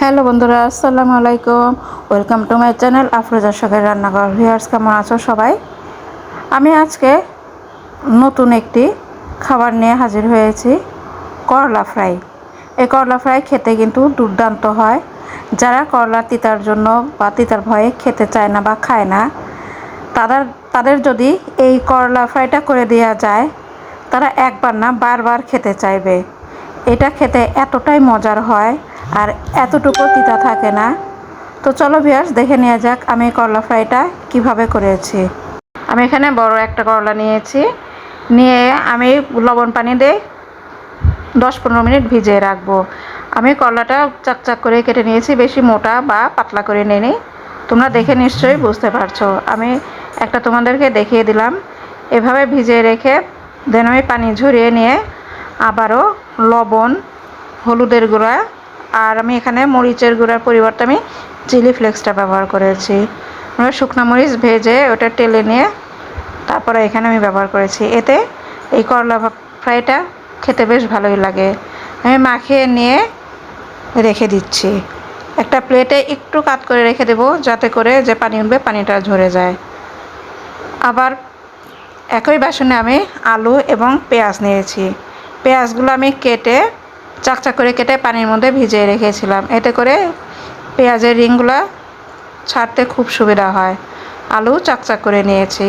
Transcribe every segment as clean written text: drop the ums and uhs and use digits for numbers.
Hello বন্ধুরা, আসসালামু আলাইকুম। Welcome to my channel Afroza শখের রান্নাঘর। ভিউয়ার্স, কেমন আছো সবাই? আমি আজকে নতুন একটি খাবার নিয়ে হাজির হয়েছি, করলা ফ্রাই। এই করলা ফ্রাই খেতে কিন্তু দুর্দান্ত হয়। যারা করলা তিতার জন্য বা তিতার ভয়ে খেতে চায় না বা খায় না, তাদের যদি এই করলা ফ্রাইটা করে দেওয়া যায়, তারা একবার না বারবার খেতে চাইবে। এটা খেতে এতটাই মজার হয় আর এতটুকু তিতা থাকে না। তো চলো ভিউয়ার্স, দেখে নেওয়া যাক আমি করলা ফ্রাইটা কিভাবে করেছি। আমি এখানে বড় একটা করলা নিয়েছি, নিয়ে আমি লবণ পানি দিয়ে 10-15 মিনিট ভিজিয়ে রাখবো। আমি করলাটা চাকচাক করে কেটে নিয়েছি, বেশি মোটা বা পাতলা করে নিই। তোমরা দেখে নিশ্চয়ই বুঝতে পারছো। আমি একটা তোমাদেরকে দেখিয়ে দিলাম। এভাবে ভিজিয়ে রেখে দেন আমি পানি ঝরিয়ে নিয়ে আবারও লবণ, হলুদের গুঁড়া, আর আমি এখানে মরিচের গুঁড়ার পরিবর্তে আমি চিলি ফ্লেক্সটা ব্যবহার করেছি। আমরা শুকনো মরিচ ভেজে ওটা টেলে নিয়ে তারপরে এখানে আমি ব্যবহার করেছি। এতে এই করলা ফ্রাইটা খেতে বেশ ভালোই লাগে। আমি মাখিয়ে নিয়ে রেখে দিচ্ছি। একটা প্লেটে একটু কাত করে রেখে দেবো, যাতে করে যে পানি উঠবে পানিটা ঝরে যায়। আবার একই বাসনে আমি আলু এবং পেঁয়াজ নিয়েছি। পেঁয়াজগুলো আমি কেটে চাকচাক করে কেটে পানির মধ্যে ভিজিয়ে রেখেছিলাম। এতে করে পেঁয়াজের রিংগুলো ছাড়তে খুব সুবিধা হয়। আলু চাকচাক করে নিয়েছি।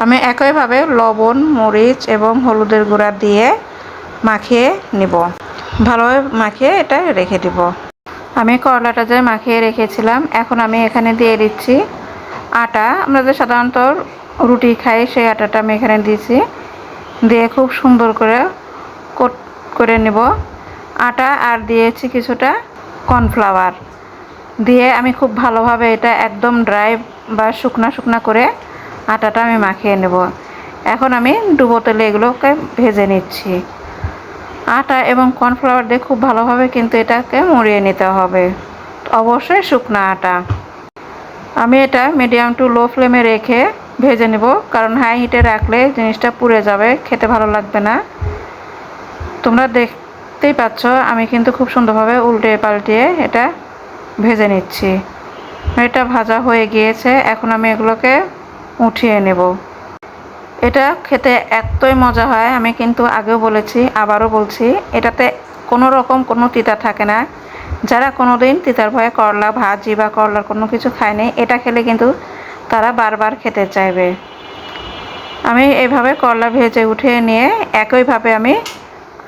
আমি একইভাবে লবণ, মরিচ এবং হলুদের গুঁড়া দিয়ে মাখিয়ে নিব। ভালোভাবে মাখিয়ে এটা রেখে দিব। আমি করলাটা যে মাখিয়ে রেখেছিলাম, এখন আমি এখানে দিয়ে দিচ্ছি আটা। আমরা যে সাধারণত রুটি খাই, সেই আটাটা আমি এখানে দিয়েছি। দিয়ে খুব সুন্দর করে কোট করে নেব আটা। আর দিয়েছি কিছুটা কর্নফ্লাওয়ার দিয়ে আমি খুব ভালোভাবে এটা একদম ড্রাই বা শুকনা শুকনা করে আটাটা আমি মাখিয়ে নেব। এখন আমি ডুবো তেলে এগুলোকে ভেজে নিচ্ছি। আটা এবং কর্নফ্লাওয়ার দিয়ে খুব ভালোভাবে কিন্তু এটাকে মুড়িয়ে নিতে হবে, অবশ্যই শুকনা আটা। আমি এটা মিডিয়াম টু লো ফ্লেমে রেখে ভেজে নেব, কারণ হাই হিটে রাখলে জিনিসটা পুড়ে যাবে, খেতে ভালো লাগবে না। তোমরা দেখতেই পাচ্ছ আমি কিন্তু খুব সুন্দরভাবে উল্টে পাল্টিয়ে এটা ভেজে নিচ্ছি। এটা ভাজা হয়ে গিয়েছে, এখন আমি এগুলোকে উঠিয়ে নেব। এটা খেতে এতই মজা হয়, আমি কিন্তু আগেও বলেছি, আবারও বলছি, এটাতে কোনো রকম কোনো তিতা থাকে না। যারা কোনো দিন তিতার ভয়ে করলা ভাজি বা করলার কোনো কিছু খায়নি, এটা খেলে কিন্তু তারা বারবার খেতে চাইবে। আমি এইভাবে করলা ভেজে উঠিয়ে নিয়ে একইভাবে আমি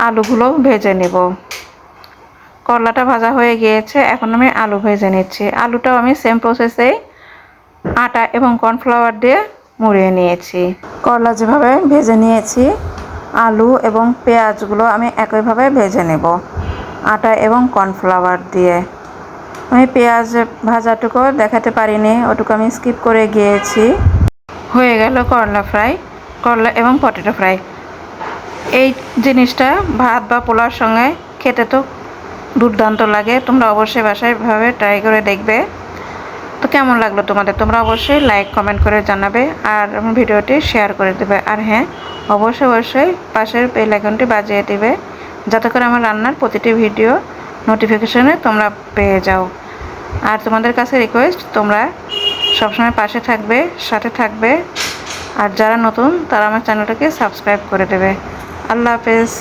আলুগুলো ভেজে নেব। করলাটা ভাজা হয়ে গিয়েছে, এখন আমি আলু ভেজে নিচ্ছি। আলুটাও আমি সেম প্রসেসেই আটা এবং কর্নফ্লাওয়ার দিয়ে মুড়িয়ে নিয়েছি। করলা যেভাবে ভেজে নিয়েছি, আলু এবং পেঁয়াজগুলো আমি একইভাবে ভেজে নেব আটা এবং কর্নফ্লাওয়ার দিয়ে। আমি পেঁয়াজ ভাজাটুকু দেখাতে পারিনি, ওটুকু আমি স্কিপ করে গিয়েছি। হয়ে গেল করলা ফ্রাই, করলা এবং পটেটো ফ্রাই। এই জিনিসটা ভাত বা পোলাওর সঙ্গে খেতে তো দুর্দান্ত লাগে। তোমরা অবশ্যই বাসায় এভাবে ট্রাই করে দেখবে। তো কেমন লাগলো তোমাদের? তোমরা অবশ্যই লাইক কমেন্ট করে জানাবে আর আমার ভিডিওটি শেয়ার করে দেবে। আর হ্যাঁ, অবশ্যই পাশের বেল আইকনটি বাজিয়ে দেবে, যাতে করে আমার রান্নার প্রতিটি ভিডিও নোটিফিকেশনে তোমরা পেয়ে যাও। আর তোমাদের কাছে রিকোয়েস্ট, তোমরা সবসময় পাশে থাকবে, সাথে থাকবে। আর যারা নতুন, তারা আমার চ্যানেলটাকে সাবস্ক্রাইব করে দেবে। আল্লাহ হাফেজ।